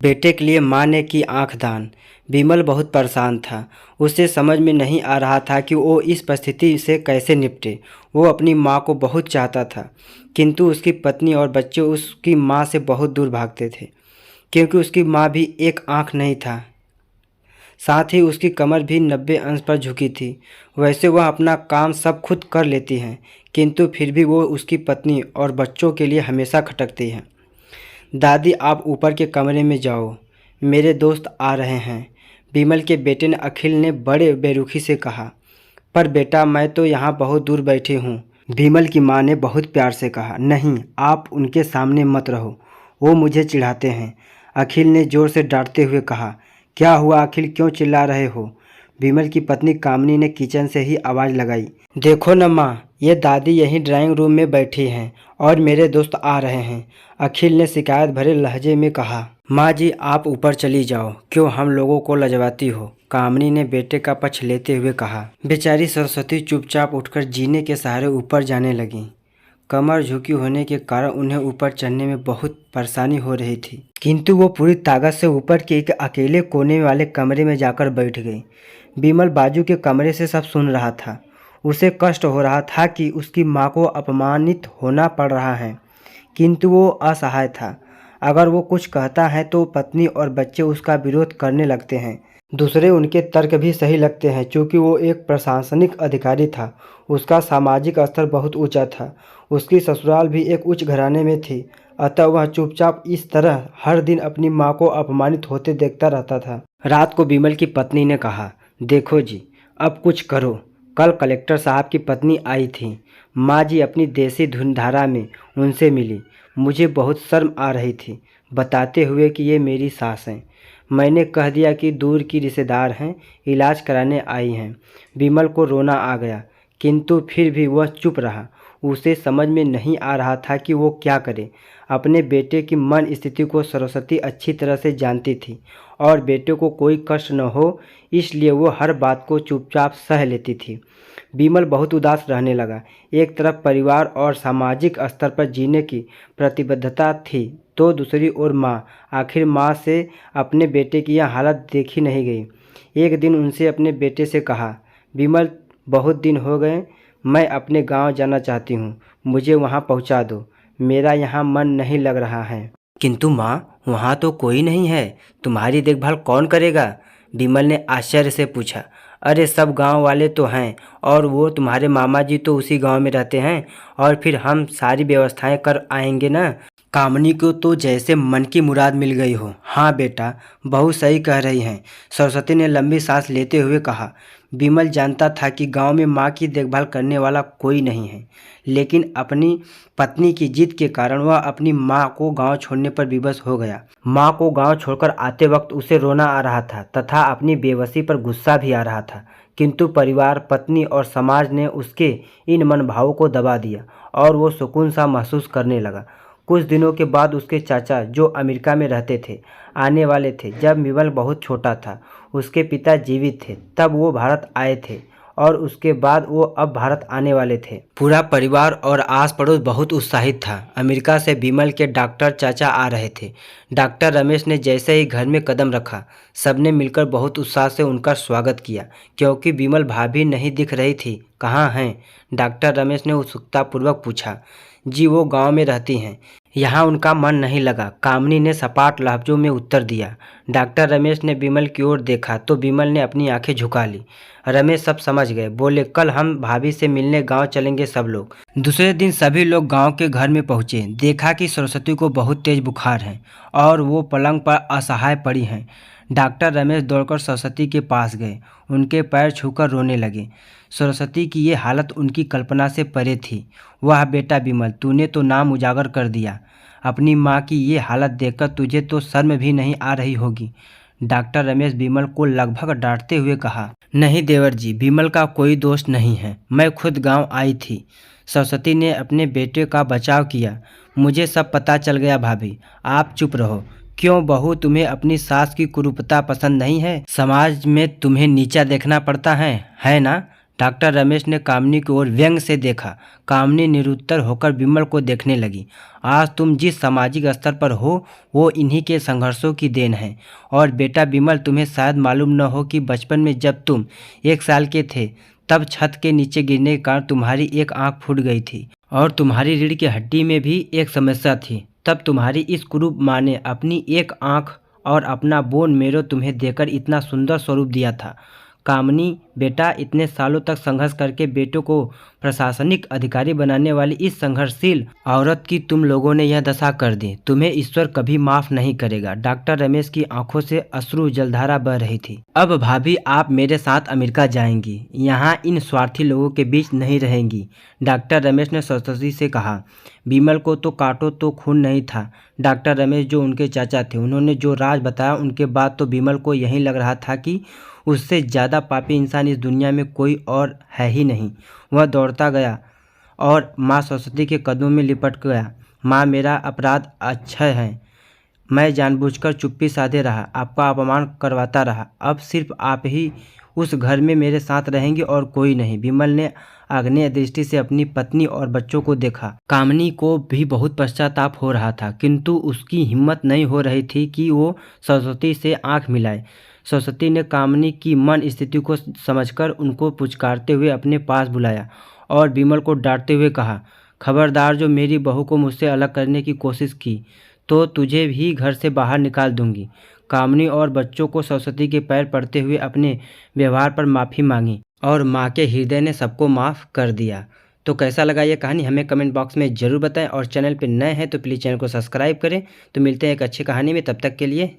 बेटे के लिए माँ ने की आंख दान। विमल बहुत परेशान था। उसे समझ में नहीं आ रहा था कि वो इस परिस्थिति से कैसे निपटे। वो अपनी माँ को बहुत चाहता था, किंतु उसकी पत्नी और बच्चे उसकी माँ से बहुत दूर भागते थे, क्योंकि उसकी माँ भी एक आंख नहीं था। साथ ही उसकी कमर भी 90 अंश पर झुकी थी। वैसे वह अपना काम सब खुद कर लेती हैं, किंतु फिर भी वो उसकी पत्नी और बच्चों के लिए हमेशा खटकती हैं। दादी, आप ऊपर के कमरे में जाओ, मेरे दोस्त आ रहे हैं, विमल के बेटे ने अखिल ने बड़े बेरुखी से कहा। पर बेटा, मैं तो यहाँ बहुत दूर बैठी हूँ, विमल की माँ ने बहुत प्यार से कहा। नहीं, आप उनके सामने मत रहो, वो मुझे चिढ़ाते हैं, अखिल ने ज़ोर से डांटते हुए कहा। क्या हुआ अखिल, क्यों चिल्ला रहे हो? विमल की पत्नी कामिनी ने किचन से ही आवाज़ लगाई। देखो न माँ, ये दादी यहीं ड्राइंग रूम में बैठी हैं और मेरे दोस्त आ रहे हैं, अखिल ने शिकायत भरे लहजे में कहा। माँ जी, आप ऊपर चली जाओ, क्यों हम लोगों को लजवाती हो, कामिनी ने बेटे का पक्ष लेते हुए कहा। बेचारी सरस्वती चुपचाप उठकर जीने के सहारे ऊपर जाने लगी। कमर झुकी होने के कारण उन्हें ऊपर चढ़ने में बहुत परेशानी हो रही थी, किंतु वो पूरी ताकत से ऊपर के एक अकेले कोने वाले कमरे में जाकर बैठ गई। विमल बाजू के कमरे से सब सुन रहा था। उसे कष्ट हो रहा था कि उसकी माँ को अपमानित होना पड़ रहा है, किंतु वो असहाय था। अगर वो कुछ कहता है तो पत्नी और बच्चे उसका विरोध करने लगते हैं। दूसरे उनके तर्क भी सही लगते हैं, क्योंकि वो एक प्रशासनिक अधिकारी था। उसका सामाजिक स्तर बहुत ऊंचा था। उसकी ससुराल भी एक उच्च घराने में थी, अतः वह चुपचाप इस तरह हर दिन अपनी माँ को अपमानित होते देखता रहता था। रात को विमल की पत्नी ने कहा, देखो जी, अब कुछ करो। कल कलेक्टर साहब की पत्नी आई थी। माँ जी अपनी देसी धुनधारा में उनसे मिली। मुझे बहुत शर्म आ रही थी, बताते हुए कि ये मेरी सास हैं। मैंने कह दिया कि दूर की रिश्तेदार हैं, इलाज कराने आई हैं। विमल को रोना आ गया, किंतु फिर भी वह चुप रहा। उसे समझ में नहीं आ रहा था कि वो क्या करे। अपने बेटे की मन स्थिति को सरस्वती अच्छी तरह से जानती थी और बेटे को कोई कष्ट न हो, इसलिए वो हर बात को चुपचाप सह लेती थी। विमल बहुत उदास रहने लगा। एक तरफ परिवार और सामाजिक स्तर पर जीने की प्रतिबद्धता थी, तो दूसरी ओर माँ। आखिर माँ से अपने बेटे की यह हालत देखी नहीं गई। एक दिन उनसे अपने बेटे से कहा, विमल, बहुत दिन हो गए, मैं अपने गांव जाना चाहती हूँ, मुझे वहाँ पहुँचा दो, मेरा यहाँ मन नहीं लग रहा है। किंतु माँ, वहाँ तो कोई नहीं है, तुम्हारी देखभाल कौन करेगा? विमल ने आश्चर्य से पूछा। अरे सब गांव वाले तो हैं, और वो तुम्हारे मामा जी तो उसी गांव में रहते हैं, और फिर हम सारी व्यवस्थाएं कर आएंगे ना। कामनी को तो जैसे मन की मुराद मिल गई हो। हाँ बेटा, बहुत सही कह रही हैं, सरस्वती ने लंबी सांस लेते हुए कहा। विमल जानता था कि गांव में माँ की देखभाल करने वाला कोई नहीं है, लेकिन अपनी पत्नी की जिद के कारण वह अपनी माँ को गांव छोड़ने पर विवश हो गया। माँ को गांव छोड़कर आते वक्त उसे रोना आ रहा था तथा अपनी बेबसी पर गुस्सा भी आ रहा था, किंतु परिवार, पत्नी और समाज ने उसके इन मनभावों को दबा दिया और वो सुकून सा महसूस करने लगा। कुछ दिनों के बाद उसके चाचा, जो अमेरिका में रहते थे, आने वाले थे। जब विमल बहुत छोटा था, उसके पिता जीवित थे, तब वो भारत आए थे और उसके बाद वो अब भारत आने वाले थे। पूरा परिवार और आस पड़ोस बहुत उत्साहित था। अमेरिका से विमल के डॉक्टर चाचा आ रहे थे। डॉक्टर रमेश ने जैसे ही घर में कदम रखा, सबने मिलकर बहुत उत्साह से उनका स्वागत किया, क्योंकि विमल भाभी नहीं दिख रही थी। कहाँ हैं? डॉक्टर रमेश ने उत्सुकतापूर्वक पूछा। जी, वो गांव में रहती हैं, यहाँ उनका मन नहीं लगा, कामिनी ने सपाट लहजों में उत्तर दिया। डॉक्टर रमेश ने विमल की ओर देखा तो विमल ने अपनी आंखें झुका ली। रमेश सब समझ गए, बोले, कल हम भाभी से मिलने गांव चलेंगे सब लोग। दूसरे दिन सभी लोग गांव के घर में पहुंचे। देखा कि सरस्वती को बहुत तेज बुखार है और वो पलंग पर असहाय पड़ी हैं। डॉक्टर रमेश दौड़कर सरस्वती के पास गए, उनके पैर छूकर रोने लगे। सरस्वती की ये हालत उनकी कल्पना से परे थी। वाह बेटा विमल, तूने तो नाम उजागर कर दिया। अपनी माँ की ये हालत देखकर तुझे तो शर्म भी नहीं आ रही होगी। डॉक्टर रमेश विमल को लगभग डांटते हुए कहा। नहीं देवर जी, विमल का कोई दोष नहीं है, मैं खुद गांव आई थी। सरस्वती ने अपने बेटे का बचाव किया। मुझे सब पता चल गया भाभी, आप चुप रहो। क्यों बहू, तुम्हें अपनी सास की कुरूपता पसंद नहीं है? समाज में तुम्हें नीचा देखना पड़ता है ना? डॉक्टर रमेश ने कामिनी की ओर व्यंग से देखा। कामिनी निरुत्तर होकर विमल को देखने लगी। आज तुम जिस सामाजिक स्तर पर हो वो इन्हीं के संघर्षों की देन है। और बेटा विमल, तुम्हें शायद मालूम न हो कि बचपन में जब तुम 1 साल के थे तब छत के नीचे गिरने के कारण तुम्हारी एक आंख फूट गई थी और तुम्हारी रीढ़ की हड्डी में भी एक समस्या थी। तब तुम्हारी इस कुरूप माँ ने अपनी एक आंख और अपना बोन मेरो तुम्हें देकर इतना सुंदर स्वरूप दिया था। कामिनी बेटा, इतने सालों तक संघर्ष करके बेटों को प्रशासनिक अधिकारी बनाने वाली इस संघर्षशील औरत की तुम लोगों ने यह दशा कर दी। तुम्हें ईश्वर कभी माफ नहीं करेगा। डॉक्टर रमेश की आंखों से अश्रु जलधारा बह रही थी। अब भाभी, आप मेरे साथ अमेरिका जाएंगी, यहाँ इन स्वार्थी लोगों के बीच नहीं रहेंगी। डॉक्टर रमेश ने सरस्वती से कहा। विमल को तो काटो तो खून नहीं था। डॉक्टर रमेश जो उनके चाचा थे, उन्होंने जो राज बताया उनके बाद तो विमल को यही लग रहा था कि उससे ज़्यादा पापी इंसान इस दुनिया में कोई और है ही नहीं। वह दौड़ता गया और माँ सरस्वती के कदमों में लिपट गया। माँ, मेरा अपराध अक्षय है। मैं जानबूझकर चुप्पी साधे रहा, आपका अपमान करवाता रहा। अब सिर्फ आप ही उस घर में मेरे साथ रहेंगे और कोई नहीं। विमल ने आग्नेय दृष्टि से अपनी पत्नी और बच्चों को देखा। कामिनी को भी बहुत पश्चाताप हो रहा था, किंतु उसकी हिम्मत नहीं हो रही थी कि वो सरस्वती से आंख मिलाए। सरस्वती ने कामिनी की मन स्थिति को समझकर उनको पुचकारते हुए अपने पास बुलाया और विमल को डांटते हुए कहा, खबरदार, जो मेरी बहू को मुझसे अलग करने की कोशिश की तो तुझे भी घर से बाहर निकाल दूंगी। कामिनी और बच्चों को सरस्वती के पैर पड़ते हुए अपने व्यवहार पर माफ़ी मांगी और माँ के हृदय ने सबको माफ़ कर दिया। तो कैसा लगा ये कहानी हमें कमेंट बॉक्स में ज़रूर बताएं और चैनल पर नए हैं तो प्लीज़ चैनल को सब्सक्राइब करें। तो मिलते हैं एक अच्छी कहानी में, तब तक के लिए।